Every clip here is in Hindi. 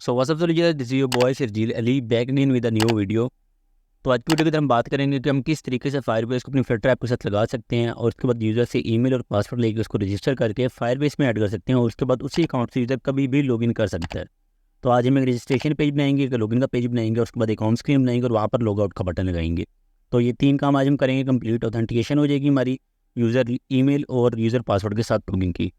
So what's up sir, this is your boy Sharjeel Ali back again with a new video. तो आज की वीडियो के अंदर हम बात करेंगे कि हम किस तरीके से फायरबेस को अपनी फ्लटर ऐप के साथ लगा सकते हैं और उसके बाद यूज़र से ईमेल और पासवर्ड लेके उसको रजिस्टर करके फायरबेस में ऐड कर सकते हैं और उसके बाद उसी अकाउंट से यूज़र कभी भी लॉगिन कर सकता है। तो आज हम एक रजिस्ट्रेशन पेज बनाएंगे, एक लॉगिन का पेज बनाएंगे, उसके बाद एक होम स्क्रीन बनाएंगे और वहाँ पर लॉग आउट का बटन लगाएंगे। तो ये 3 काम आज हम करेंगे। कंप्लीट ऑथेंटिकेशन हो जाएगी हमारी यूज़र ईमेल और यूज़र पासवर्ड के साथ लॉगिन की।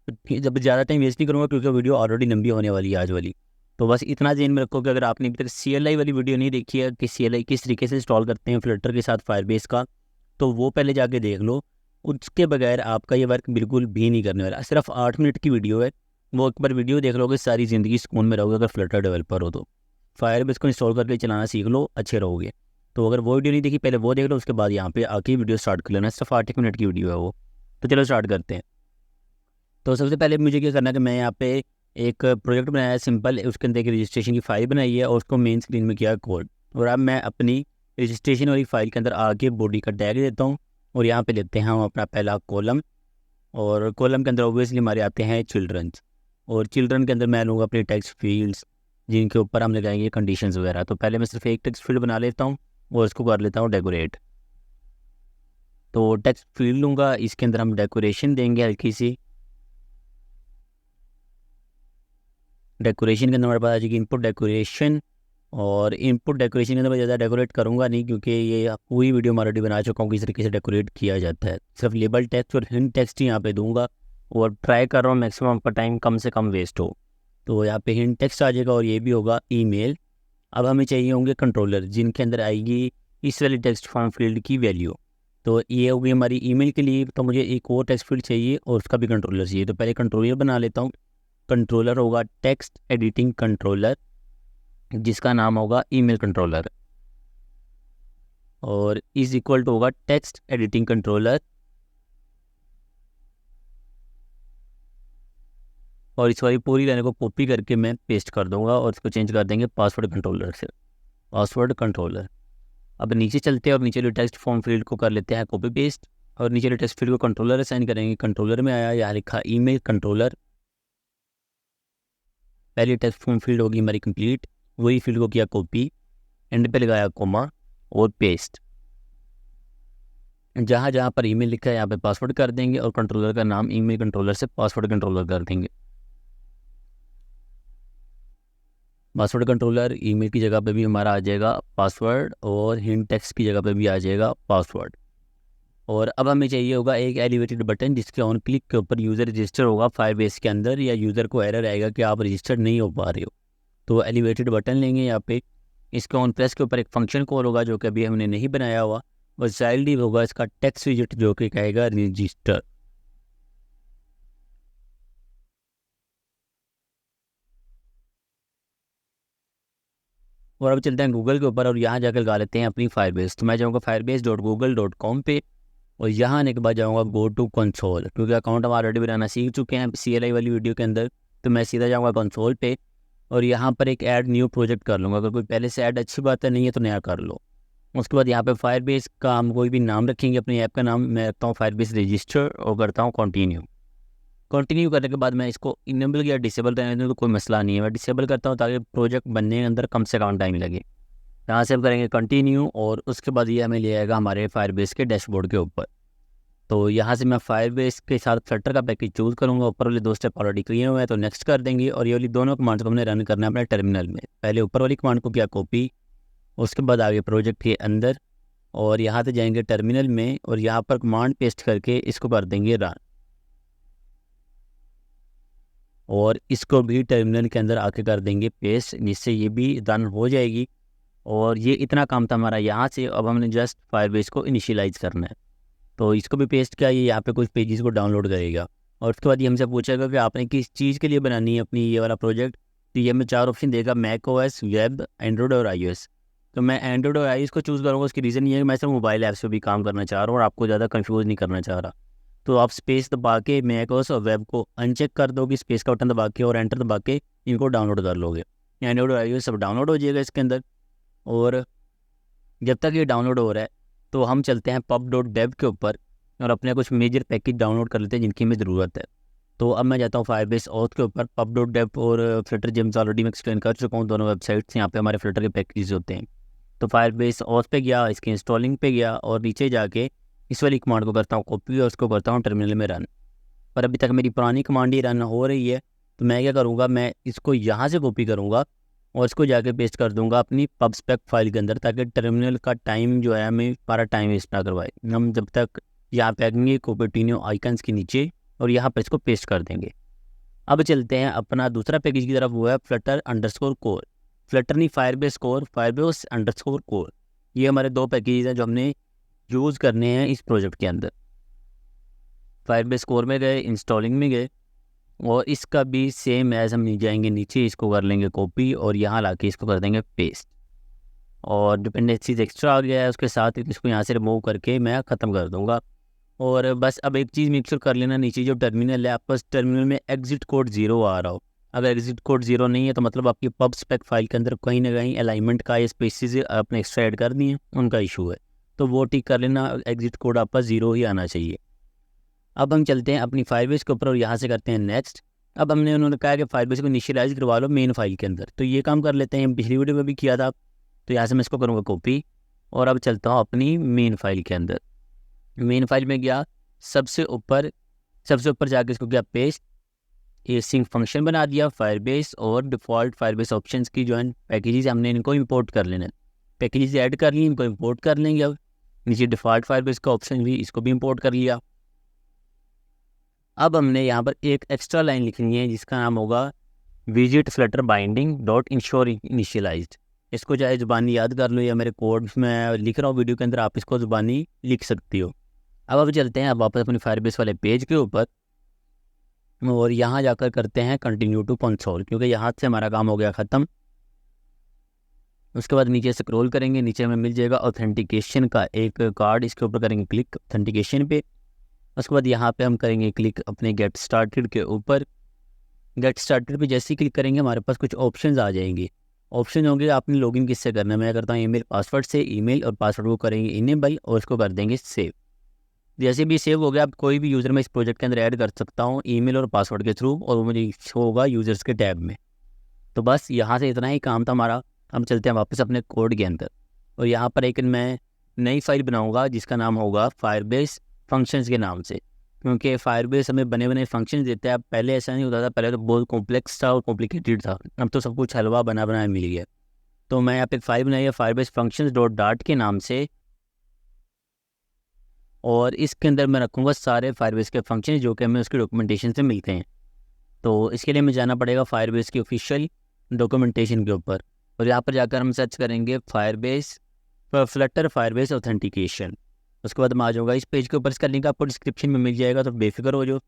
तो जब ज़्यादा टाइम वेस्ट नहीं करूँगा क्योंकि वीडियो ऑलरेडी लंबी होने वाली है आज वाली। तो बस इतना ज़हन में रखो कि अगर आपने अभी तक CLI वाली वीडियो नहीं देखी है कि CLI किस तरीके से इंस्टॉल करते हैं फ्लटर के साथ फायरबेस का, तो वो पहले जाके देख लो। उसके बगैर आपका ये वर्क बिल्कुल भी नहीं करने वाला। सिर्फ 8 मिनट की वीडियो है, वो एक बार वीडियो देख लोगे सारी ज़िंदगी सुकून में रहोगे। अगर फ्लटर डेवलपर हो तो फायरबेस को इंस्टॉल करके चलाना सीख लो, अच्छे रहोगे। तो अगर वो वीडियो नहीं देखी पहले वो देख लो, उसके बाद यहाँ पे आके वीडियो स्टार्ट कर लेना। सिर्फ 8 मिनट की वीडियो है वो। तो चलो स्टार्ट करते हैं। तो सबसे पहले मुझे क्या करना है कि मैं यहाँ पे एक प्रोजेक्ट बनाया है सिंपल, उसके अंदर एक रजिस्ट्रेशन की फाइल बनाई है और उसको मेन स्क्रीन में किया कोड। और अब मैं अपनी रजिस्ट्रेशन वाली फाइल के अंदर आके बॉडी का टैग देता हूँ और यहाँ पे लेते हैं हम अपना पहला कॉलम। और कॉलम के अंदर ऑब्वियसली हमारे आते हैं चिल्ड्रंस, और चिल्ड्रन के अंदर मैं लूँगा अपने टेक्स्ट फील्ड्स जिनके ऊपर हम लगाएंगे कंडीशंस वगैरह। तो पहले मैं सिर्फ एक टेक्स्ट फील्ड बना लेता हूँ और उसको कर लेता हूँ डेकोरेट। तो टेक्स्ट फील्ड लूँगा, इसके अंदर हम डेकोरेशन देंगे हल्की सी। डेकोरेशन के अंदर हमारे पास आ जाएगी इनपुट डेकोरेशन। और इनपुट डेकोरेशन के अंदर मैं ज़्यादा डेकोरेट करूँगा नहीं क्योंकि ये पूरी वीडियो मैं ऑलरेडी बना चुका हूँ किस तरीके से डेकोरेट किया जाता है। सिर्फ लेबल टेक्स्ट और हिंट टेक्स्ट ही यहाँ पे दूंगा और ट्राई कर रहा हूँ मैक्सिमम आपका टाइम कम से कम वेस्ट हो। तो यहाँ पे हिंट टेक्स्ट आ जाएगा और ये भी होगा ईमेल। अब हमें चाहिए होंगे कंट्रोलर जिनके अंदर आएगी इस वाली टेक्स्ट फॉर्म फील्ड की वैल्यू। तो ये होगी हमारी ईमेल के लिए। तो मुझे एक और टेक्स्ट फील्ड चाहिए और उसका भी कंट्रोलर चाहिए। तो पहले कंट्रोलर बना लेता हूँ। कंट्रोलर होगा टेक्स्ट एडिटिंग कंट्रोलर जिसका नाम होगा ईमेल कंट्रोलर, और इज इक्वल टू होगा टेक्स्ट एडिटिंग कंट्रोलर। और इस वाली पूरी लाइन को कॉपी करके मैं पेस्ट कर दूंगा और इसको चेंज कर देंगे पासवर्ड कंट्रोलर से, पासवर्ड कंट्रोलर। अब नीचे चलते हैं और नीचे टेक्स्ट फॉर्म फील्ड को कर लेते हैं कॉपी पेस्ट और नीचे टेक्स्ट फील्ड को कंट्रोलर असाइन करेंगे। कंट्रोलर में आया यहाँ लिखा ईमेल कंट्रोलर। पहली टेक्स्ट फॉर्म फील्ड होगी हमारी कंप्लीट, वही फील्ड को किया कॉपी, एंड पे लगाया कोमा और पेस्ट। जहाँ जहाँ पर ईमेल लिखा है यहाँ पे पासवर्ड कर देंगे और कंट्रोलर का नाम ईमेल कंट्रोलर से पासवर्ड कंट्रोलर कर देंगे। पासवर्ड कंट्रोलर ईमेल की जगह पे भी हमारा आ जाएगा पासवर्ड और हिंट टेक्स्ट की जगह पे भी आ जाएगा पासवर्ड। और अब हमें चाहिए होगा एक एलिवेटेड बटन जिसके ऑन क्लिक के ऊपर यूज़र रजिस्टर होगा फायरबेस के अंदर, या यूज़र को एरर आएगा कि आप रजिस्टर नहीं हो पा रहे हो। तो एलिवेटेड बटन लेंगे यहाँ पे, इसके ऑन प्रेस के ऊपर एक फंक्शन कॉल होगा जो कि अभी हमने नहीं बनाया हुआ, और चाइल्ड ही होगा इसका टेक्स्ट विजिट जो कि कहेगा रजिस्टर। और अब चलते हैं गूगल के ऊपर और यहाँ जाकर लगा लेते हैं अपनी फायरबेस। तो मैं जाऊँगा firebase.google.com पे और यहाँ आने के बाद जाऊँगा गो टू कंसोल, क्योंकि अकाउंट हम ऑलरेडी बनाना सीख चुके हैं CLI वाली वीडियो के अंदर। तो मैं सीधा जाऊँगा कंसोल पे और यहाँ पर एक ऐड न्यू प्रोजेक्ट कर लूँगा। अगर कोई पहले से ऐड अच्छी बात है, नहीं है तो नया कर लो। उसके बाद यहाँ पे फायरबेस का हम कोई भी नाम रखेंगे, अपनी ऐप का नाम मैं रखता हूँ फायरबेस रजिस्टर और करता हूँ कंटिन्यू। कंटिन्यू करने के बाद मैं इसको इनेबल या डिसेबल करने दूँ तो कोई मसला नहीं है। मैं डिसेबल करता हूँ ताकि प्रोजेक्ट बनने के अंदर कम से कम टाइम लगे। यहाँ से हम करेंगे कंटिन्यू और उसके बाद ये हमें ले आएगा हमारे फायरबेस के डैशबोर्ड के ऊपर। तो यहाँ से मैं फायरबेस के साथ फ्लटर का पैकेज चूज़ करूँगा। ऊपर वाले 2 स्टेप ऑलरेडी क्लियर हुए हैं तो नेक्स्ट कर देंगे। और ये वाली दोनों कमांड्स को हमने रन करना है अपने टर्मिनल में। पहले ऊपर वाली कमांड को किया कॉपी, उसके बाद आगे प्रोजेक्ट के अंदर और यहाँ से जाएंगे टर्मिनल में और यहाँ पर कमांड पेस्ट करके इसको कर देंगे रन। और इसको भी टर्मिनल के अंदर आके कर देंगे पेस्ट, जिससे ये भी रन हो जाएगी। और ये इतना काम था हमारा यहाँ से। अब हमने जस्ट फायरबेस को इनिशियलाइज करना है। तो इसको भी पेस्ट किया, ये यहाँ पे कुछ पेजेस को डाउनलोड करेगा और उसके बाद ये हमसे पूछेगा कि आपने किस चीज़ के लिए बनानी है अपनी ये वाला प्रोजेक्ट। तो ये हमें 4 ऑप्शन देगा, मैक OS, वेब, एंड्रॉयड और iOS। तो मैं एंड्रॉयड और iOS को चूज़ करूँगा। उसकी रीज़न ये है कि मैं सिर्फ मोबाइल ऐप्स पे भी काम करना चाह रहा हूँ और आपको ज़्यादा कंफ्यूज नहीं करना चाह रहा। तो आप स्पेस दबा के मैक OS और वेब को अनचेक कर दोगे, स्पेस का बटन दबा के और एंटर दबा के इनको डाउनलोड कर लोगे। एंड्रॉयड और iOS सब डाउनलोड हो जाएगा इसके अंदर। और जब तक ये डाउनलोड हो रहा है तो हम चलते हैं pub.dev के ऊपर और अपने कुछ मेजर पैकेज डाउनलोड कर लेते हैं जिनकी हमें ज़रूरत है। तो अब मैं जाता हूँ फायरबेस ऑथ के ऊपर। पब डॉट डेव और फ्लटर जेम्स ऑलरेडी मैं एक्सप्लेन कर चुका हूँ, दोनों वेबसाइट्स यहाँ पे हमारे फ्लटर के पैकेजेस होते हैं। तो फायरबेस ऑथ पे गया, इसकी इंस्टॉलिंग पे गया और नीचे जाके इस वाली कमांड को करता हूँ कॉपी और उसको करता हूँ टर्मिनल में रन। पर अभी तक मेरी पुरानी कमांड ही रन हो रही है, तो मैं क्या करूँगा, मैं इसको यहाँ से कॉपी करूँगा और इसको जाके पेस्ट कर दूँगा अपनी पब स्पेक फाइल के अंदर, ताकि टर्मिनल का टाइम जो है हमें हमारा टाइम वेस्ट ना करवाए। हम जब तक यहाँ पे आएंगे कोपर्टिनो आइकन्स के नीचे और यहाँ पर इसको पेस्ट कर देंगे। अब चलते हैं अपना दूसरा पैकेज की तरफ, वो है फ्लटर अंडरस्कोर कोर। फ्लटर नहीं, Firebase core, Firebase underscore core. ये हमारे दो पैकेज हैं जो हमने यूज़ करने हैं इस प्रोजेक्ट के अंदर। फायरबेस कोर में गए, इंस्टॉलिंग में गए और इसका भी सेम एज हम जाएंगे नीचे, इसको कर लेंगे कॉपी और यहाँ लाके इसको कर देंगे पेस्ट। और डिपेंडेंसीज एक्स्ट्रा आ गया है उसके साथ, इसको यहाँ से रिमूव करके मैं ख़त्म कर दूँगा। और बस अब एक चीज़ मेक श्योर कर लेना, नीचे जो टर्मिनल है आपका, टर्मिनल में एग्जिट कोड 0 आ रहा हो। अगर एग्जिट कोड 0 नहीं है तो मतलब आपकी पब स्पेक फाइल के अंदर कहीं ना कहीं अलाइनमेंट का या स्पेसिस आपने एक्स्ट्रा ऐड कर दिए, उनका इशू है। तो वो ठीक कर लेना, एग्जिट कोड आपका 0 ही आना चाहिए। अब हम चलते हैं अपनी फायरबेस के ऊपर और यहाँ से करते हैं नेक्स्ट। अब हमने उन्होंने कहा कि फायरबेस को इनिशियलाइज करवा लो मेन फाइल के अंदर, तो ये काम कर लेते हैं, पिछली वीडियो में भी किया था। तो यहाँ से मैं इसको करूँगा कॉपी और अब चलता हूँ अपनी मेन फाइल के अंदर। मेन फाइल में गया, सबसे ऊपर जाके इसको क्या पेस्ट, ये सिंक फंक्शन बना दिया फायरबेस और डिफ़ॉल्ट फायरबेस ऑप्शंस की जो है पैकेजेस हमने इनको इंपोर्ट कर लेना है। पैकेजेस ऐड कर लिए, इनको इंपोर्ट कर लेंगे। अब नीचे डिफ़ॉल्ट फायरबेस का ऑप्शन भी, इसको भी इंपोर्ट कर लिया। अब हमने यहाँ पर एक एक्स्ट्रा लाइन लिखनी है जिसका नाम होगा visit Flutter binding dot ensure initialised. इसको चाहे ज़ुबानी याद कर लो या मेरे कोड में लिख रहा हूँ वीडियो के अंदर, आप इसको ज़ुबानी लिख सकती हो। अब चलते हैं अब वापस अपनी फायरबेस वाले पेज के ऊपर और यहाँ जाकर करते हैं कंटिन्यू टू कंसोल, क्योंकि यहाँ से हमारा काम हो गया ख़त्म। उसके बाद नीचे स्क्रॉल करेंगे, नीचे हमें मिल जाएगा ऑथेंटिकेशन का एक कार्ड, इसके ऊपर करेंगे क्लिक ऑथेंटिकेशन पे। उसके बाद यहाँ पे हम करेंगे क्लिक अपने गेट स्टार्टेड के ऊपर। गेट स्टार्टेड पे जैसे ही क्लिक करेंगे हमारे पास कुछ ऑप्शंस आ जाएंगे। ऑप्शन होंगे आपने लॉगिन किससे करना है, मैं करता हूँ ईमेल पासवर्ड से। ईमेल और पासवर्ड को करेंगे इनेबल और इसको कर देंगे सेव। जैसे भी सेव हो गया, आप कोई भी यूज़र मैं इस प्रोजेक्ट के अंदर ऐड कर सकता हूँ ईमेल और पासवर्ड के थ्रू, और वो मुझे शो होगा यूज़र्स के टैब में। तो बस यहाँ से इतना ही काम था हमारा। हम चलते हैं वापस अपने कोड के अंदर और यहाँ पर एक मैं नई फाइल बनाऊँगा जिसका नाम होगा फायरबेस फंक्शंस के नाम से, क्योंकि फायरबेस हमें बने बने फंक्शन देता है। अब पहले ऐसा नहीं होता था, पहले तो बहुत कॉम्प्लेक्स था और कॉम्प्लिकेटेड था, अब तो सब कुछ हलवा बना बनाया मिल गया। तो मैं यहाँ पे एक फाइल बनाई है फायरबेस फंक्शंस डॉट डाट के नाम से, और इसके अंदर मैं रखूँगा सारे फायरबेस के फंक्शन जो कि हमें उसके डॉक्यूमेंटेशन से मिलते हैं। तो इसके लिए हमें जाना पड़ेगा फायरबेस की ऑफिशियल डॉक्यूमेंटेशन के ऊपर और यहाँ पर जाकर हम सर्च करेंगे फायरबेस फ्लटर फायरबेस ऑथेंटिकेशन। उसके बाद मैं आ जाऊँगा इस पेज के ऊपर, इसका लिंक आपको डिस्क्रिप्शन में मिल जाएगा, तो बेफिक्र हो जाओ।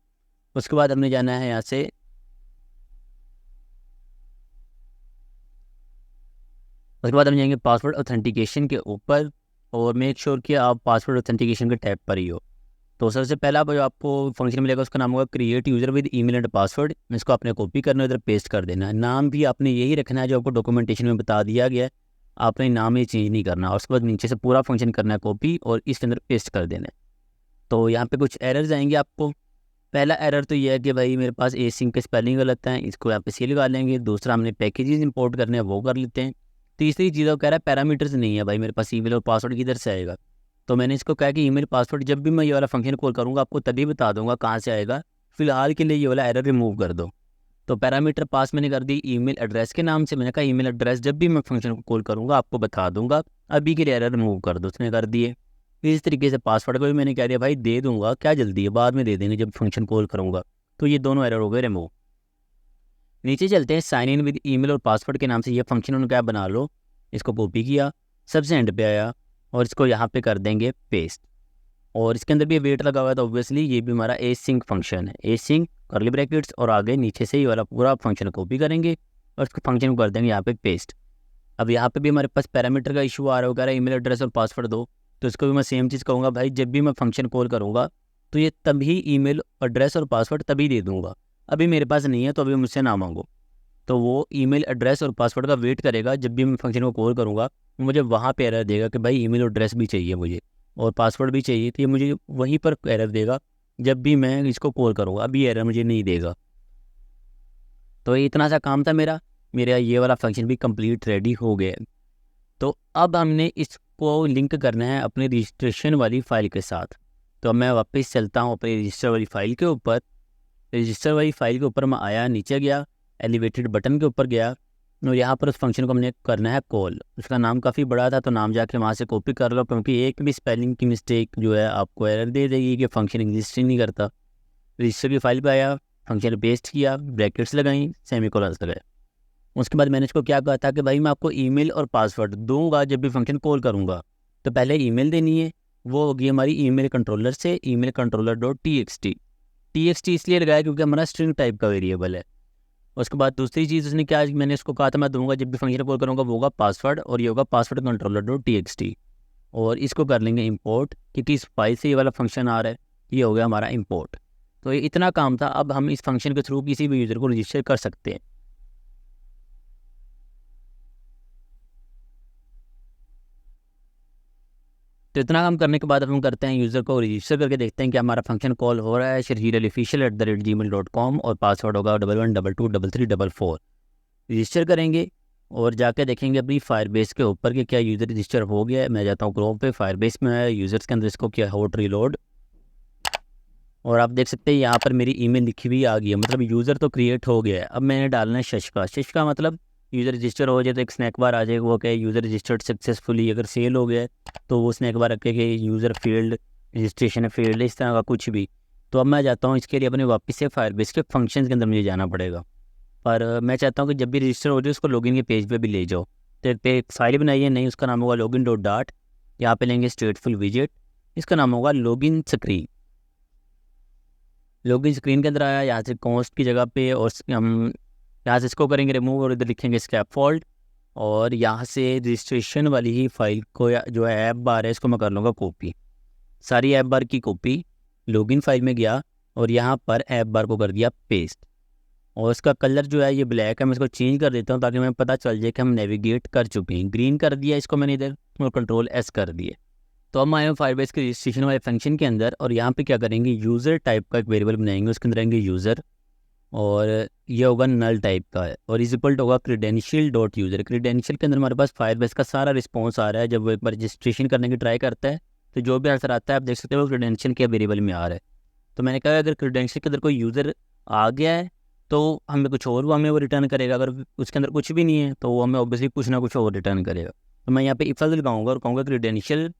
उसके बाद हमने जाना है यहाँ से उसके बाद हम जाएंगे पासवर्ड ऑथेंटिकेशन के ऊपर और मेक श्योर कि आप पासवर्ड ऑथेंटिकेशन के टैब पर ही हो। तो सबसे पहला जो आपको फंक्शन मिलेगा उसका नाम होगा create user with email and password. इसको आपने कॉपी करना है, इधर पेस्ट कर देना है। नाम भी आपने यही रखना है जो आपको डॉक्यूमेंटेशन में बता दिया गया है, आपने नाम ही चेंज नहीं करना। और उसके बाद नीचे से पूरा फंक्शन करना है कॉपी और इसके अंदर पेस्ट कर देना है। तो यहाँ पे कुछ एरर्स आएंगे आपको। पहला एरर तो ये है कि भाई मेरे पास एसिंक के स्पेलिंग गलत हैं, इसको यहाँ पे सी लगा लेंगे। दूसरा हमने पैकेजेस इंपोर्ट करने हैं, वो कर लेते हैं। तीसरी चीज़ वो कह रहा है पैरामीटर्स नहीं है भाई मेरे पास, ईमेल और पासवर्ड किधर से आएगा। तो मैंने इसको कहा कि ईमेल पासवर्ड जब भी मैं ये वाला फंक्शन कॉल करूँगा आपको तभी बता दूंगा कहाँ से आएगा, फिलहाल के लिए ये वाला एरर रिमूव कर दो। तो पैरामीटर पास मैंने कर दी ईमेल एड्रेस के नाम से। मैंने कहा ईमेल एड्रेस जब भी मैं फंक्शन को कॉल करूँगा आपको बता दूंगा, अभी के लिए एरर रिमूव कर दो, उसने कर दिए। इस तरीके से पासवर्ड को भी मैंने कह दिया भाई दे दूंगा, क्या जल्दी है, बाद में दे देंगे जब फंक्शन कॉल करूँगा। तो ये दोनों एरर हो गए रिमूव। नीचे चलते हैं साइन इन विद ईमेल और पासवर्ड के नाम से ये फंक्शन उन्होंने क्या बना लो। इसको कॉपी किया, सबसे एंड पे आया और इसको यहाँ पे कर देंगे पेस्ट। और इसके अंदर भी वेट लगा हुआ है, तो ऑब्वियसली ये भी हमारा एसिंक फंक्शन है। एसिंक करली ब्रैकेट्स और आगे नीचे से ये वाला पूरा फंक्शन कॉपी करेंगे और इसको फंक्शन को कर देंगे यहाँ पे पेस्ट। अब यहाँ पे भी हमारे पास पैरामीटर का इशू आ रहा होगा, ईमेल एड्रेस और पासवर्ड दो। तो इसको भी मैं सेम चीज़ कहूँगा भाई जब भी मैं फंक्शन कॉल करूँगा तो ये तभी ईमेल एड्रेस और पासवर्ड तभी दे दूँगा, अभी मेरे पास नहीं है तो अभी मुझसे ना मांगो। तो वो ईमेल एड्रेस और पासवर्ड का वेट करेगा, जब भी मैं फंक्शन को कॉल करूँगा मुझे वहाँ पे एरर देगा कि भाई ईमेल एड्रेस भी चाहिए मुझे और पासवर्ड भी चाहिए, तो ये मुझे वहीं पर एरर देगा जब भी मैं इसको कॉल करूँगा, अभी एरर मुझे नहीं देगा। तो इतना सा काम था मेरा ये वाला फंक्शन भी कंप्लीट रेडी हो गया है। तो अब हमने इसको लिंक करना है अपने रजिस्ट्रेशन वाली फ़ाइल के साथ। तो मैं वापस चलता हूँ अपने रजिस्टर वाली फ़ाइल के ऊपर। रजिस्टर वाली फ़ाइल के ऊपर मैं आया, नीचे गया, एलिवेटेड बटन के ऊपर गया और यहाँ पर उस फंक्शन को हमने करना है कॉल। उसका नाम काफ़ी बड़ा था तो नाम जाके वहाँ से कॉपी कर लो, क्योंकि एक भी स्पेलिंग की मिस्टेक जो है आपको एरर दे देगी कि फंक्शन एग्जिस्ट ही नहीं करता। रजिस्टर की फ़ाइल पे आया, फंक्शन पेस्ट किया, ब्रैकेट्स लगाई, सेमीकोलंस लगाए। उसके बाद मैंने इसको क्या कहा था कि भाई मैं आपको ईमेल और पासवर्ड दूंगा जब भी फंक्शन कॉल करूँगा। तो पहले ईमेल देनी है, वो होगी हमारी ईमेल कंट्रोलर से, email controller dot T x T इसलिए लगाया क्योंकि हमारा स्ट्रिंग टाइप का वेरिएबल है। उसके बाद दूसरी चीज़ उसने क्या, मैंने उसको कहा था मैं दूंगा जब भी फंक्शन कॉल करूँगा, वो होगा पासवर्ड, और ये होगा पासवर्ड कंट्रोलर डॉट टी। और इसको कर लेंगे इंपोर्ट, क्योंकि इस फाइल से ये वाला फंक्शन आ रहा है, ये हो गया हमारा इंपोर्ट। तो ये इतना काम था। अब हम इस फंक्शन के थ्रू किसी भी यूज़र को रजिस्टर कर सकते हैं। तो इतना काम करने के बाद अब हम करते हैं यूज़र को रजिस्टर करके देखते हैं कि हमारा फंक्शन कॉल हो रहा है sharjeelalofficial@gmail.com, और पासवर्ड होगा 11222344। रजिस्टर करेंगे और जाके देखेंगे अपनी फायरबेस के ऊपर कि क्या यूज़र रजिस्टर हो गया है। मैं जाता हूँ क्रोम पे, फायरबेस में है, यूज़र्स के अंदर इसको किया हॉट रीलोड, और आप देख सकते हैं यहाँ पर मेरी ईमेल लिखी हुई आ गई है, मतलब यूज़र तो क्रिएट हो गया है। अब मैंने डालना है शश का मतलब यूज़र रजिस्टर हो जाए तो एक स्नैक बार आ जाएगा, वो क्या यूज़र रजिस्टर्ड सक्सेसफुली। अगर सेल हो गया है तो वो स्नैक बार रखे कि यूज़र फील्ड, रजिस्ट्रेशन फील्ड, इस तरह का कुछ भी। तो अब मैं जाता हूँ, इसके लिए अपने वापस से फायरबेस के फंक्शन के अंदर मुझे जाना पड़ेगा। पर मैं चाहता हूँ कि जब भी रजिस्टर हो जाए उसको लॉगिन के पेज पे भी ले जाओ। तो एक फाइल बनाई है नई, उसका नाम होगा लॉगिन डॉट डाट। यहाँ पे लेंगे स्टेटफुल विजेट, इसका नाम होगा लॉगिन स्क्रीन। लॉगिन स्क्रीन के अंदर आया, यहाँ से कॉस्ट की जगह पे, और हम यहाँ से इसको करेंगे रिमूव, और इधर लिखेंगे स्कैप फॉल्ट। और यहाँ से रजिस्ट्रेशन वाली ही फाइल को जो है ऐप बार है, इसको मैं कर लूँगा कॉपी। सारी ऐप बार की कॉपी लॉगिन फाइल में गया और यहाँ पर ऐप बार को कर दिया पेस्ट। और इसका कलर जो है ये ब्लैक है, मैं इसको चेंज कर देता हूँ ताकि हमें पता चल जाए कि हम नेविगेट कर चुके हैं। ग्रीन कर दिया इसको मैंने इधर, और कंट्रोल एस कर दिए। तो हम आए हैं फायरबेस के रजिस्ट्रेशन वाले फंक्शन के अंदर, और यहाँ पे क्या करेंगे, यूज़र टाइप का एक वेरिएबल बनाएंगे, उसके अंदर आएंगे यूज़र, और ये होगा नल टाइप का है, और इज इक्वल टू होगा क्रीडेंशियल डॉट यूज़र। क्रीडेंशियल के अंदर हमारे पास फायरबेस का सारा रिस्पॉन्स आ रहा है। जब वो एक बार रजिस्ट्रेशन करने की ट्राई करता है तो जो भी आंसर आता है आप देख सकते हो वो क्रीडेंशियल के वेरिएबल में आ रहा है। तो मैंने कहा अगर क्रीडेंशियल के अंदर कोई यूज़र आ गया है तो हमें कुछ और, वो हमें वो रिटर्न करेगा। अगर उसके अंदर कुछ भी नहीं है तो वो हमें ऑब्वियसली कुछ ना कुछ और रिटर्न करेगा। तो मैं यहाँ पे इफ एल्स लगाऊंगा और कहूँगा क्रीडेंशियल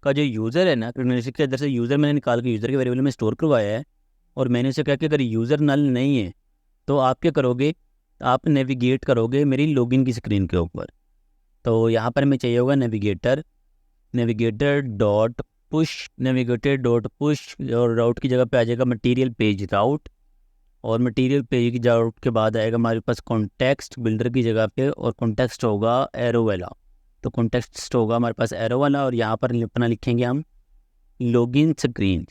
का जो यूज़र है ना, क्रीडेंशियल के अंदर से यूज़र मैंने निकाल के यूज़र के वेरिएबल में स्टोर करवाया है, और मैंने उसे कहा कि अगर यूज़र नल नहीं है तो आप क्या करोगे, आप नेविगेट करोगे मेरी लॉगिन की स्क्रीन के ऊपर। तो यहाँ पर हमें चाहिए होगा नेविगेटर, नेविगेटर डॉट पुश, और राउट की जगह पे आ जाएगा मटेरियल पेज राउट, और मटेरियल पेज की राउट के बाद आएगा हमारे पास कॉन्टेक्स्ट बिल्डर की जगह पे, और कॉन्टेक्स्ट होगा एरो वाला। तो कॉन्टेक्स्ट होगा हमारे पास एरो वाला, और यहाँ पर अपना लिखेंगे हम लॉगिन स्क्रीन,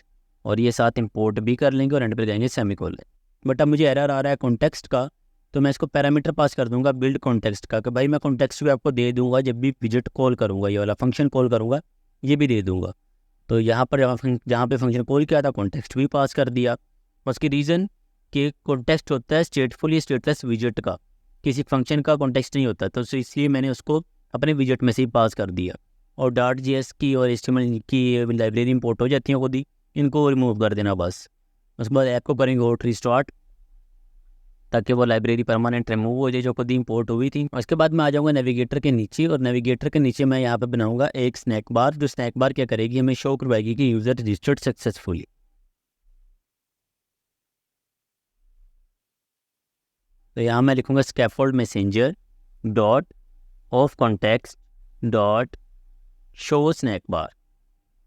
और ये साथ इंपोर्ट भी कर लेंगे और एंड पे जाएंगे सेमीकोलन। बट अब मुझे एरर आ रहा है कॉन्टेक्स्ट का, तो मैं इसको पैरामीटर पास कर दूंगा बिल्ड कॉन्टेक्स्ट का, कि भाई मैं कॉन्टेक्स्ट भी आपको दे दूंगा जब भी विजिट कॉल करूंगा, ये वाला फंक्शन कॉल करूंगा ये भी दे दूंगा। तो यहाँ पर जहाँ पे फंक्शन कॉल किया था कॉन्टेक्स्ट भी पास कर दिया। उसकी रीज़न कि कॉन्टेक्स्ट होता है स्टेटफुल या स्टेटलेस विजिट का, किसी फंक्शन का कॉन्टेक्स्ट नहीं होता, तो इसलिए मैंने उसको अपने विजिट में से ही पास कर दिया। और डॉट जीएस की और एचटीएमएल की लाइब्रेरी इंपोर्ट हो जाती है खुद ही, इनको रिमूव कर देना बस। उसके बाद ऐप को करेंगे हॉट रीस्टार्ट, ताकि वो लाइब्रेरी परमानेंट रिमूव हो जाए जो खुद ही इंपोर्ट हुई थी। उसके बाद मैं आ जाऊँगा नेविगेटर के नीचे, और नेविगेटर के नीचे मैं यहाँ पे बनाऊंगा एक स्नैक बार, जो स्नैक बार क्या करेगी, हमें शो करवाएगी कि यूज़र रजिस्टर्ड सक्सेसफुली। तो यहाँ मैं लिखूँगा scaffold messenger dot of context dot show snack bar.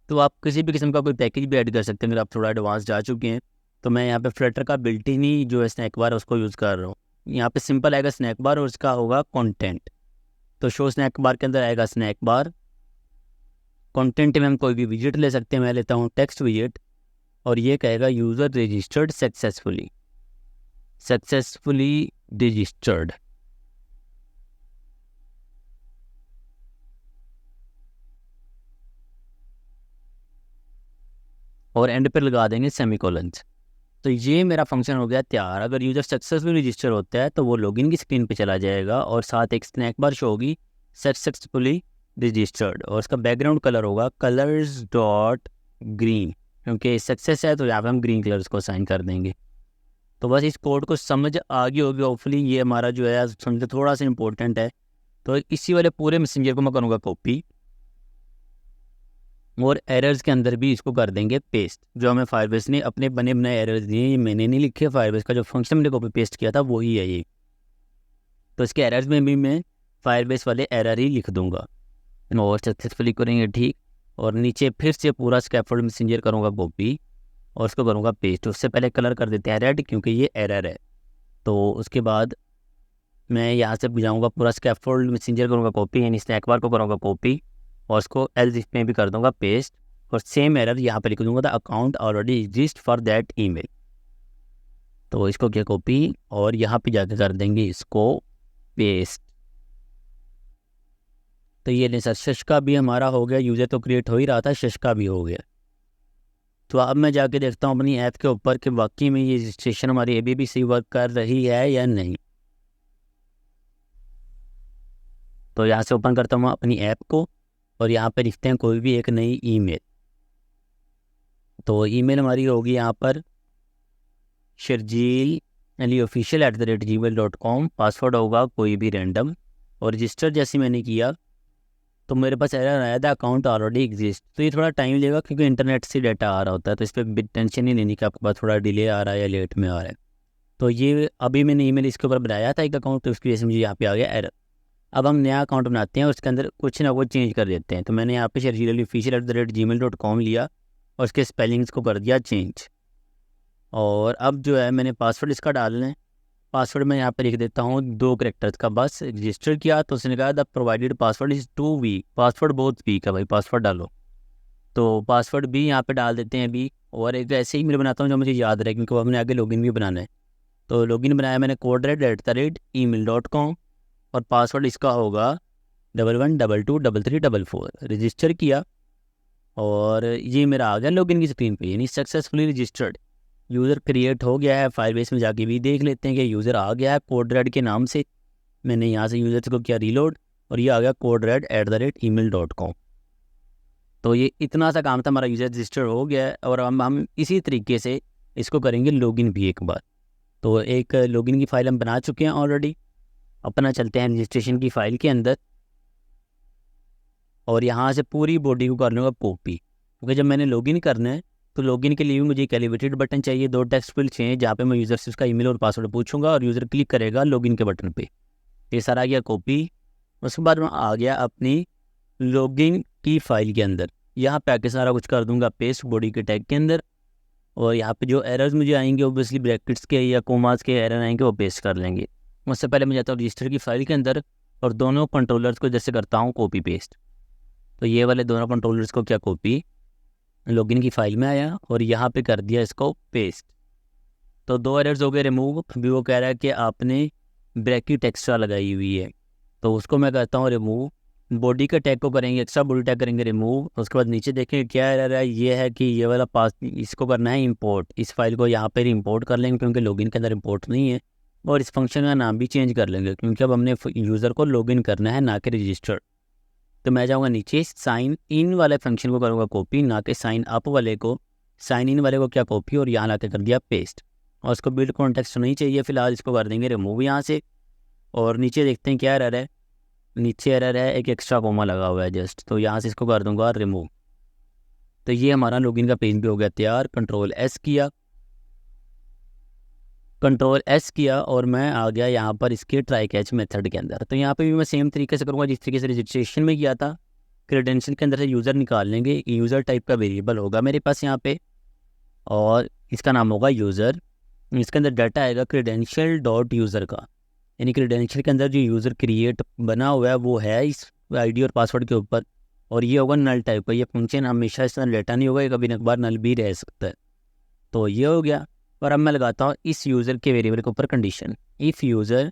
तो आप किसी भी किस्म का कोई पैकेज भी ऐड कर सकते हैं अगर आप थोड़ा एडवांस जा चुके हैं। तो मैं यहाँ पे फ्लटर का बिल्ट इन ही जो है स्नैक बार उसको यूज़ कर रहा हूँ। यहाँ पे सिंपल आएगा स्नैक बार और उसका होगा कंटेंट। तो शो स्नैक बार के अंदर आएगा स्नैक बार, कंटेंट में हम कोई भी विजिट ले सकते हैं, मैं लेता हूँ टेक्स्ट विजिट, और ये कहेगा यूज़र रजिस्टर्ड सक्सेसफुली रजिस्टर्ड। और एंड पर लगा देंगे सेमीकोलंस। तो ये मेरा फंक्शन हो गया तैयार। अगर यूज़र सक्सेसफुली रजिस्टर होता है तो वो लॉगिन की स्क्रीन पे चला जाएगा और साथ एक स्नैक बार शो होगी सक्सेसफुली रजिस्टर्ड, और उसका बैकग्राउंड कलर होगा कलर्स डॉट ग्रीन, क्योंकि सक्सेस है तो यहाँ पे हम ग्रीन कलर्स को साइन कर देंगे। तो बस इस कोड को समझ आ गई होगी होपफुली। ये हमारा जो है समझो थोड़ा सा इंपॉर्टेंट है। तो इसी वाले पूरे मैसेंजर को मैं करूँगा कॉपी और एरर्स के अंदर भी इसको कर देंगे पेस्ट। जो हमें फायरबेस ने अपने बने बनाए एरर्स दिए, ये मैंने नहीं लिखे, फायरबेस का जो फंक्शन मैंने कॉपी पेस्ट किया था वही है ये। तो इसके एरर्स में भी मैं फायरबेस वाले एरर ही लिख दूंगा और सक्सेसफुली करेंगे ठीक। और नीचे फिर से पूरा स्कैफोल्ड मैसेंजर करूँगा कॉपी और उसको करूँगा पेस्ट। उससे पहले कलर कर देते हैं रेड क्योंकि ये एरर है। तो उसके बाद मैं यहाँ से जाऊँगा पूरा स्कैफोल्ड मैसेंजर करूँगा कॉपी, यानी स्नैक बार को करूँगा कॉपी और उसको एल्स इसमें भी कर दूँगा पेस्ट और सेम एरर यहाँ पर लिख दूँगा the account already exist for that email. तो इसको क्या कॉपी और यहाँ पे जाके कर देंगे इसको पेस्ट। तो ये नहीं सर, शश का भी हमारा हो गया, यूज़र तो क्रिएट हो ही रहा था, शश का भी हो गया। तो अब मैं जाके देखता हूँ अपनी ऐप के ऊपर कि वाकई में ये रजिस्ट्रेशन हमारी अभी भी सही वर्क कर रही है या नहीं। तो यहाँ से ओपन करता हूँ अपनी ऐप को और यहाँ पे लिखते हैं कोई भी एक नई ईमेल। तो ईमेल हमारी होगी यहाँ पर sharjeel@gmail.com, पासवर्ड होगा कोई भी रैंडम और रजिस्टर जैसे मैंने किया तो मेरे पास एरर आया था अकाउंट ऑलरेडी एग्जिस्ट। तो ये थोड़ा टाइम लेगा क्योंकि इंटरनेट से डाटा आ रहा होता है, तो इस पर टेंशन नहीं लेनी कि आपके पास थोड़ा डिले आ रहा है या लेट में आ रहा है। तो ये अभी मैंने ईमेल इसके ऊपर बनाया था एक अकाउंट, तो उसकी वजह से मुझे यहाँ पे आ गया एरर। अब हम नया अकाउंट बनाते हैं और उसके अंदर कुछ ना कुछ चेंज कर देते हैं। तो मैंने यहाँ पे sharjeel@gmail.com लिया और उसके स्पेलिंग्स को कर दिया चेंज। और अब जो है मैंने पासवर्ड इसका डालना है। पासवर्ड मैं यहाँ पे लिख देता हूँ 2 कैरेक्टर्स का, बस रजिस्टर किया तो उसने कहा the provided password is too weak, password बहुत वीक है भाई, पासवर्ड डालो। तो पासवर्ड भी यहाँ पे डाल देते हैं अभी। और एक ऐसे ही मैं बनाता हूँ जो मुझे याद रहे क्योंकि वो हमने आगे लॉगिन भी बनाना है। तो लॉगिन बनाया मैंने codered@email.com और पासवर्ड इसका होगा 11223344। रजिस्टर किया और ये मेरा आ गया लॉगिन की स्क्रीन पे, यानी सक्सेसफुली रजिस्टर्ड। यूज़र क्रिएट हो गया है। फायरबेस में जाके भी देख लेते हैं कि यूज़र आ गया है codered के नाम से। मैंने यहाँ से यूज़र को किया रीलोड और ये आ गया codered@email.com। तो ये इतना सा काम था, हमारा यूज़र रजिस्टर हो गया है। और हम इसी तरीके से इसको करेंगे लॉगिन भी एक बार। तो एक लॉगिन की फ़ाइल हम बना चुके हैं ऑलरेडी। अपना चलते हैं रजिस्ट्रेशन की फ़ाइल के अंदर और यहाँ से पूरी बॉडी को कर लूँगा कॉपी, क्योंकि जब मैंने लॉगिन करना है तो लॉगिन के लिए भी मुझे एक एलिवेटेड बटन चाहिए, 2 टेक्स्ट फील्ड चाहिए जहाँ पे मैं यूज़र से उसका ईमेल और पासवर्ड पूछूंगा और यूज़र क्लिक करेगा लॉगिन के बटन पे। ये सारा आ गया कॉपी। उसके बाद मैं आ गया अपनी लॉगिन की फ़ाइल के अंदर, यहाँ पे आके सारा कुछ कर दूंगा पेस्ट बॉडी के टैग के अंदर। और यहाँ पे जो एरर्स मुझे आएंगे ओब्वियसली ब्रैकेट्स के या कोमास के एरर आएंगे वो पेस्ट कर लेंगे। उससे पहले मैं जाता हूँ रजिस्टर की फ़ाइल के अंदर और दोनों कंट्रोलर्स को जैसे करता हूँ कॉपी पेस्ट। तो ये वाले दोनों कंट्रोलर्स को क्या कॉपी लॉगिन की फ़ाइल में आया और यहाँ पे कर दिया इसको पेस्ट। तो 2 एरर्स हो गए रिमूव। अभी वो कह रहा है कि आपने ब्रैकेट एक्स्ट्रा लगाई हुई है, तो उसको मैं करता हूँ रिमूव। बॉडी के टैग को करेंगे एक्स्ट्रा, बॉडी टैग करेंगे रिमूव। उसके बाद नीचे देखेंगे क्या एरर है, ये है कि ये वाला पास इसको करना है इंपोर्ट। इस फाइल को यहाँ पर इंपोर्ट कर लेंगे क्योंकि लॉगिन के अंदर इंपोर्ट नहीं है। और इस फंक्शन का नाम भी चेंज कर लेंगे क्योंकि अब हमने यूज़र को लॉगिन करना है ना कि रजिस्टर। तो मैं जाऊँगा नीचे साइन इन वाले फंक्शन को करूँगा कॉपी, ना कि साइन अप वाले को। साइन इन वाले को क्या कॉपी और यहाँ लाके कर दिया पेस्ट। और उसको बिल्ड कॉन्टेक्स्ट नहीं चाहिए फिलहाल, इसको कर देंगे रिमूव यहाँ से। और नीचे देखते हैं क्या एरर है। नीचे एरर है एक एक्स्ट्रा कोमा लगा हुआ है जस्ट, तो यहाँ से इसको कर दूंगा रिमूव। तो ये हमारा लॉगिन का पेज भी हो गया तैयार। कंट्रोल एस किया और मैं आ गया यहाँ पर इसके ट्राई कैच मेथड के अंदर। तो यहाँ पे भी मैं सेम तरीके से करूँगा जिस तरीके से रजिस्ट्रेशन में किया था। क्रेडेंशियल के अंदर से यूज़र निकाल लेंगे, यूज़र टाइप का वेरिएबल होगा मेरे पास यहाँ पे और इसका नाम होगा यूज़र। इसके अंदर डाटा आएगा क्रेडेंशियल डॉट यूज़र का, यानी क्रेडेंशियल के अंदर जो यूज़र क्रिएट बना हुआ है वो है इस आईडी और पासवर्ड के ऊपर। और ये होगा नल टाइप का, ये फंक्शन हमेशा इस तरह डाटा नहीं होगा, ये कभी न कभार नल भी रह सकता है। तो ये हो गया। और अब मैं लगाता हूँ इस यूज़र के वेरिएबल के ऊपर condition, if user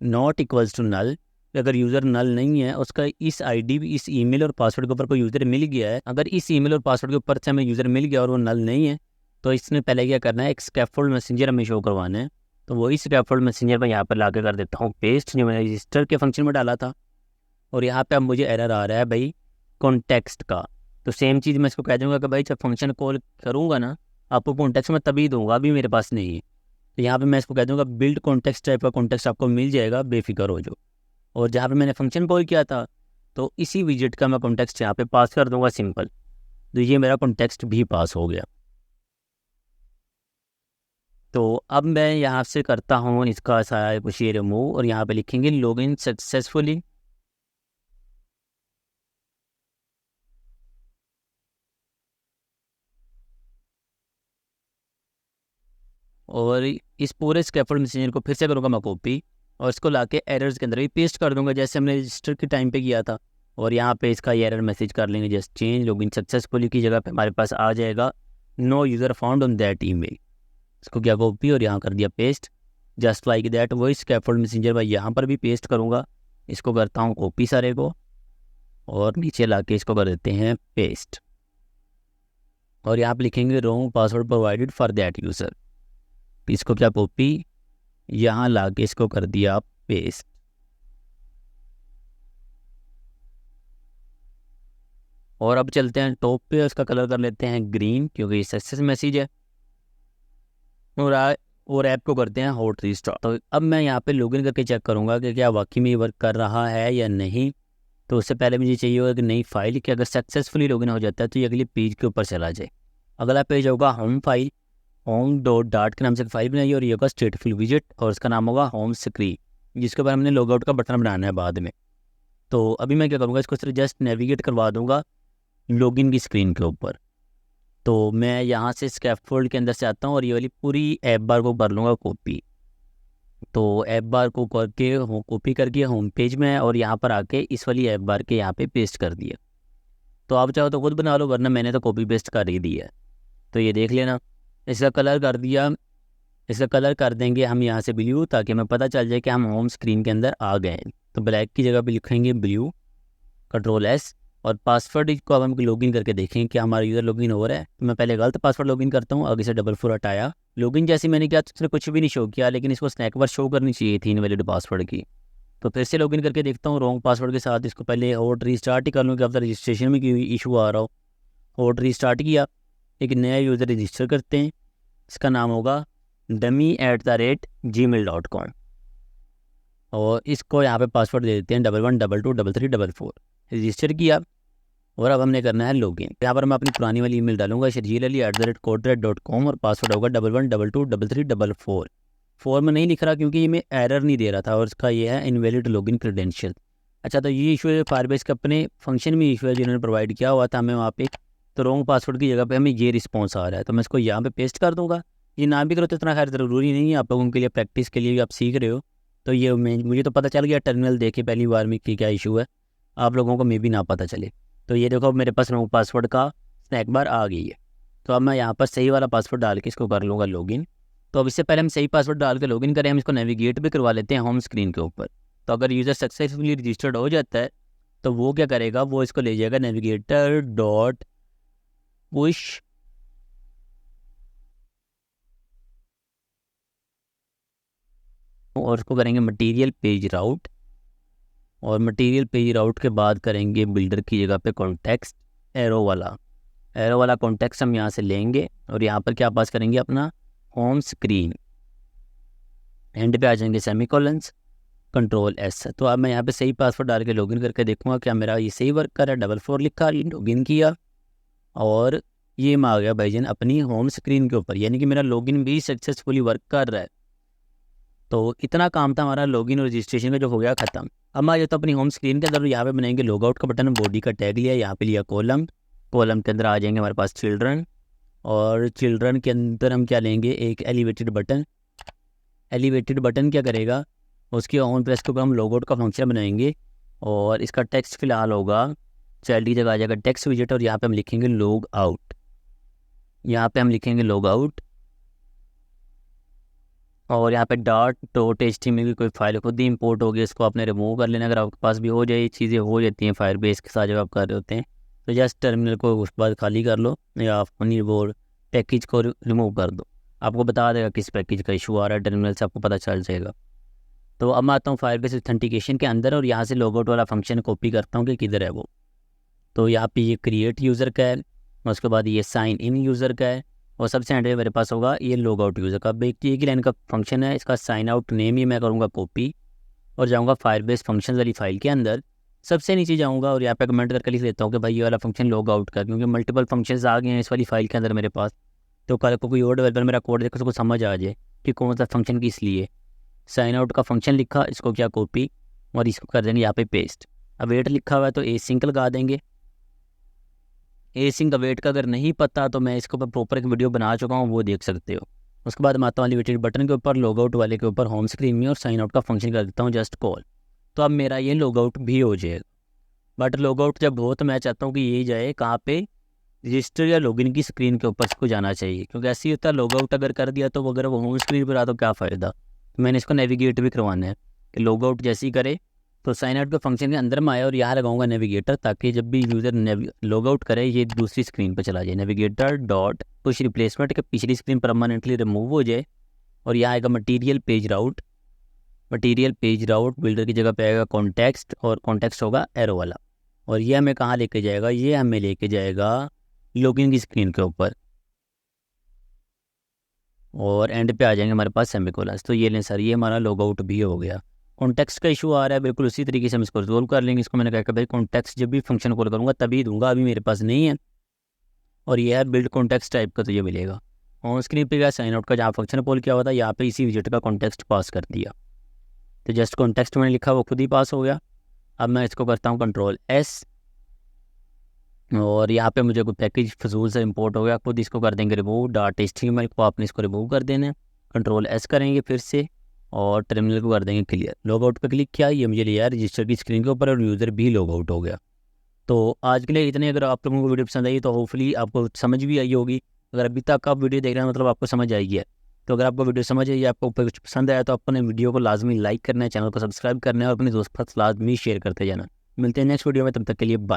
not equals to null अगर यूज़र नल नहीं है, उसका इस आईडी इस ईमेल और पासवर्ड के ऊपर कोई यूज़र मिल गया है, अगर इस ईमेल और पासवर्ड के ऊपर से हमें यूज़र मिल गया और वो नल नहीं है, तो इसने पहले क्या करना है, एक स्कैफोल्ड मैसेंजर हमें शो करवाना है। तो वही स्कैफोल्ड मैसेंजर मैं यहाँ पर ला कर देता हूँ पेस्ट, जो मैंने रजिस्टर के फंक्शन में डाला था। और यहाँ पे अब मुझे एरर आ रहा है भाई कॉन्टेक्स्ट का। तो सेम चीज़ मैं इसको कह दूँगा कि भाई जब फंक्शन कॉल करूँगा ना, आपको कॉन्टेक्स्ट में तभी दूंगा, अभी मेरे पास नहीं है। तो यहाँ पे मैं इसको कह दूँगा बिल्ड कॉन्टेक्स्ट टाइप का कॉन्टेक्स्ट आपको मिल जाएगा, बेफिक्र हो जाओ। और जहाँ पे मैंने फंक्शन कॉल किया था, तो इसी विजिट का मैं कॉन्टेक्स्ट यहाँ पे पास कर दूंगा सिंपल। तो ये मेरा कॉन्टेक्स्ट भी पास हो गया। तो अब मैं यहाँ से करता हूँ इसका सारा कुछ ये रिमूव, और यहाँ पे लिखेंगे लॉगिन सक्सेसफुली। और इस पूरे स्कैफोल्ड मैसेंजर को फिर से करूँगा मैं कॉपी, और इसको लाके एरर्स के अंदर भी पेस्ट कर दूंगा जैसे हमने रजिस्टर के टाइम पे किया था। और यहाँ पे इसका ये एरर मैसेज कर लेंगे, जस्ट चेंज लॉगिन सक्सेसफुली की जगह पे हमारे पास आ जाएगा no user found on that email. इसको क्या कॉपी और यहाँ कर दिया पेस्ट, जस्ट लाइक दैट। वही स्कैफोल्ड मैसेंजर मैं यहाँ पर भी पेस्ट करूँगा। इसको करता हूँ कॉपी सारे को, और नीचे लाके इसको कर देते हैं पेस्ट। और यहाँ पे लिखेंगे wrong password provided for that user. इसको क्या कॉपी, यहाँ लाके इसको कर दिया पेस्ट। और अब चलते हैं टॉप पे, उसका कलर कर लेते हैं ग्रीन क्योंकि ये सक्सेस मैसेज है। और ऐप को करते हैं हॉट रीस्टार्ट। तो अब मैं यहाँ पे लॉगिन करके चेक करूँगा कि क्या वाकई में ये वर्क कर रहा है या नहीं। तो उससे पहले मुझे चाहिए होगा कि नई फाइल कि अगर सक्सेसफुली लॉगिन हो जाता है तो ये अगले पेज के ऊपर चला जाए। अगला पेज होगा home file, home dot dot के नाम से फाइल बनाई, और ये होगा स्टेटफुल विजिट, और उसका नाम होगा होम स्क्रीन, जिसके ऊपर हमने लॉगआउट का बटन बनाना है बाद में। तो अभी मैं क्या करूँगा, इसको सिर्फ जस्ट नेविगेट करवा दूंगा लॉगिन की स्क्रीन के ऊपर। तो मैं यहाँ से स्कैफोल्ड के अंदर से आता हूँ और ये वाली पूरी ऐप बार को कर लूँगा कॉपी। तो ऐप बार को करके कॉपी करके होम पेज में, और यहाँ पर आके इस वाली ऐप बार के यहाँ पे पेस्ट कर दिया। तो आप चाहो तो खुद बना लो, वरना मैंने तो कॉपी पेस्ट कर ही दिया है। तो ये देख लेना, इसका कलर कर दिया। इसका कलर कर देंगे हम यहाँ से ब्लू, ताकि हमें पता चल जाए कि हम होम स्क्रीन के अंदर आ गए हैं। तो ब्लैक की जगह पे लिखेंगे ब्लू, Ctrl+S। और पासवर्ड को अब हम लॉगिन करके देखें कि हमारा यूज़र लॉगिन हो रहा है। तो मैं पहले गलत पासवर्ड लॉगिन करता हूँ, आगे से 4 हटाया। लॉगिन जैसे मैंने किया तो उसने कुछ भी नहीं शो किया, लेकिन इसको स्नैक बार शो करनी चाहिए थी इनवैलिड पासवर्ड की। तो फिर से लॉगिन करके देखता हूँ रॉन्ग पासवर्ड के साथ। इसको पहले हॉट रीस्टार्ट ही कर लूँ कि अब रजिस्ट्रेशन में कोई इशू आ रहा हो। हॉट रीस्टार्ट किया, एक नया यूज़र रजिस्टर करते हैं। इसका नाम होगा dummy@gmail.com, और इसको यहाँ पे पासवर्ड दे देते हैं 11222344। रजिस्टर किया, और अब हमने करना है लॉगिन। यहाँ पर मैं अपनी पुरानी वाली ईमेल डालूंगा sharjeel@codered.com, और पासवर्ड होगा 11222344। फोर में नहीं लिख रहा क्योंकि ये मैं एरर नहीं दे रहा था, और इसका ये है इनवैलिड लॉगिन क्रेडेंशियल। अच्छा, तो ये इशू है फायरबेस के अपने फंक्शन में इशू है जिन्होंने प्रोवाइड किया हुआ था हमें वहाँ पे। तो रॉन्ग पासवर्ड की जगह पे हमें ये रिस्पॉन्स आ रहा है, तो मैं इसको यहाँ पे पेस्ट कर दूँगा। ये ना भी करो तो इतना खैर ज़रूरी नहीं है, आप लोगों के लिए प्रैक्टिस के लिए भी आप सीख रहे हो। तो ये मुझे तो पता चल गया टर्मिनल देखे पहली बार में कि क्या इशू है, आप लोगों को मे भी ना पता चले। तो ये देखो मेरे पास रॉन्ग पासवर्ड का स्नैक बार आ गई है। तो अब मैं यहाँ पर सही वाला पासवर्ड डाल के इसको कर लूँगा लॉगिन। तो अब इससे पहले हम सही पासवर्ड डाल के लॉगिन करें, हम इसको नेविगेट भी करवा लेते हैं होम स्क्रीन के ऊपर। तो अगर यूज़र सक्सेसफुली रजिस्टर्ड हो जाता है तो वो क्या करेगा, वो इसको ले जाएगा नेविगेटर डॉट पुश, और उसको करेंगे मटेरियल पेज राउट। और मटेरियल पेज राउट के बाद करेंगे बिल्डर की जगह पे कॉन्टेक्स्ट एरो वाला कॉन्टेक्स्ट हम यहाँ से लेंगे, और यहाँ पर क्या पास करेंगे अपना होम स्क्रीन। एंड पे आ जाएंगे सेमीकोलंस, Ctrl+S। तो अब मैं यहाँ पे सही पासवर्ड डाल के लॉगिन करके देखूंगा क्या मेरा ये सही वर्क कर रहा है। 44 लिखा, लॉगिन किया, और ये मैं आ गया भाईजान अपनी होम स्क्रीन के ऊपर, यानी कि मेरा लॉगिन भी सक्सेसफुली वर्क कर रहा है। तो इतना काम था हमारा लॉगिन और रजिस्ट्रेशन का, जो हो गया ख़त्म। अब मैं आ जाता हूँ अपनी होम स्क्रीन के अंदर, यहाँ पे बनाएंगे लॉगआउट का बटन, बॉडी का टैग लिया, यहाँ पे लिया कॉलम के अंदर आ जाएंगे हमारे पास चिल्ड्रन, और चिल्ड्रन के अंदर हम क्या लेंगे, एक एलिवेटेड बटन क्या करेगा, उसकी ऑन प्रेस के ऊपर हम लॉगआउट का फंक्शन बनाएंगे, और इसका टेक्स्ट फिलहाल होगा चाइल्ड की जगह आ जाएगा टेक्स्ट विजेट, और यहाँ पे हम लिखेंगे लॉग आउट। और यहाँ पे .html की कोई फाइल खुद ही इंपोर्ट होगी, इसको आपने रिमूव कर लेना। अगर आपके पास भी हो जाए, ये चीज़ें हो जाती हैं फायरबेस के साथ जब आप कर रहे होते हैं, तो जस्ट टर्मिनल को उसके बाद खाली कर लो या अपनी वो पैकेज को रिमूव कर दो। आपको बता देगा किस पैकेज का इशू आ रहा है, टर्मिनल से आपको पता चल जाएगा। तो अब मैं आता हूँ फायरबेस ऑथेंटिकेशन के अंदर और यहाँ से लॉगआउट वाला फंक्शन कॉपी करता हूँ कि किधर है वो। तो यहाँ पे ये क्रिएट यूज़र का है, उसके बाद ये साइन इन यूज़र का है, और सबसे एंड में मेरे पास होगा ये लॉग आउट यूज़र का। एक ही लाइन का फंक्शन है, इसका साइन आउट नेम ही मैं करूँगा कॉपी और जाऊँगा फायरबेस फंक्शन वाली फाइल के अंदर, सबसे नीचे जाऊँगा और यहाँ पे कमेंट करके लिख देता हूँ कि भाई ये वाला फंक्शन लॉग आउट का, क्योंकि मल्टीपल फंक्शंस आ गए हैं इस वाली फाइल के अंदर मेरे पास। तो कल को कोई और डेवलपर मेरा कोड देखो उसको समझ आ जाए कि कौन सा फंक्शन किस लिए। साइन आउट का फंक्शन लिखा, इसको क्या कॉपी और इसको कर देंगे यहाँ पे पेस्ट। अब वेट लिखा हुआ है तो एसिंक लगा देंगे। एसिंक का वेट का अगर नहीं पता तो मैं इसके ऊपर प्रॉपर एक वीडियो बना चुका हूँ, वो देख सकते हो। उसके बाद मैं आता हूँ एलिवेटेड बटन के ऊपर, लॉग आउट वाले के ऊपर होम स्क्रीन में, और साइन आउट का फंक्शन कर देता हूँ जस्ट कॉल। तो अब मेरा ये लॉग आउट भी हो जाएगा। बट लॉग आउट जब हो तो मैं चाहता हूँ कि ये जाए कहाँ पे, रजिस्टर या लॉगिन की स्क्रीन के ऊपर इसको जाना चाहिए, क्योंकि ऐसे ही होता है लॉग आउट अगर कर दिया तो अगर वो होम स्क्रीन पर आ तो क्या फ़ायदा। तो मैंने इसको नेविगेट भी करवाना है कि लॉग आउट जैसे ही करे तो साइन आउट के फंक्शन के अंदर में आए और यहाँ लगाऊंगा नेविगेटर, ताकि जब भी यूज़र लॉग आउट करे ये दूसरी स्क्रीन पर चला जाए। नेविगेटर डॉट पुश रिप्लेसमेंट के पिछली स्क्रीन परमानेंटली रिमूव हो जाए, और यहाँ आएगा मटीरियल पेज राउट। मटीरियल पेज राउट बिल्डर की जगह पे आएगा कॉन्टेक्स्ट, और कॉन्टेक्स्ट होगा एरो वाला, और ये हमें कहाँ लेके जाएगा, ये हमें लेके जाएगा लॉगिन की स्क्रीन के ऊपर, और एंड पे आ जाएंगे हमारे पास सेमीकोलन। तो ये लें सर, ये हमारा लॉग आउट भी हो गया। कॉन्टेक्स्ट का इशू आ रहा है, बिल्कुल उसी तरीके से हम इसको रिजोल्व कर लेंगे। इसको मैंने कहा कि भाई कॉन्टेक्स्ट जब भी फंक्शन कॉल करूँगा तभी दूंगा, अभी मेरे पास नहीं है। और ये है बिल्ड कॉन्टेक्स्ट टाइप का, तो ये मिलेगा ऑन स्क्रीन पे। क्या साइन आउट का जहाँ फंक्शन कॉल किया हुआ था यहाँ पे इसी विजिट का कॉन्टेक्स्ट पास कर दिया, तो जस्ट कॉन्टेक्स्ट मैंने लिखा वो खुद ही पास हो गया। अब मैं इसको करता हूँ Ctrl+S, और यहाँ पे मुझे कोई पैकेज फजूल से इंपोर्ट हो गया, खुद इसको कर देंगे रिमूव। .html को आपने इसको रिमूव कर देना है। Ctrl+S करेंगे फिर से और टर्मिनल को कर देंगे क्लियर। लॉग आउट पे क्लिक किया, ये मुझे लिया रजिस्टर की स्क्रीन के ऊपर और यूज़र भी लॉग आउट हो गया। तो आज के लिए इतने। अगर आप लोगों को वीडियो पसंद आई तो होपफुली आपको समझ भी आई होगी। अगर अभी तक आप वीडियो देख रहे हैं मतलब आपको समझ आई है। तो अगर आपको वीडियो समझ आई, आपको कुछ पसंद आया, तो अपने वीडियो को लाजमी लाइक करना है, चैनल को सब्सक्राइब करना है और अपने दोस्त के साथ लाजमी शेयर करते जाना। मिलते हैं नेक्स्ट वीडियो में, तब तक के लिए बाय।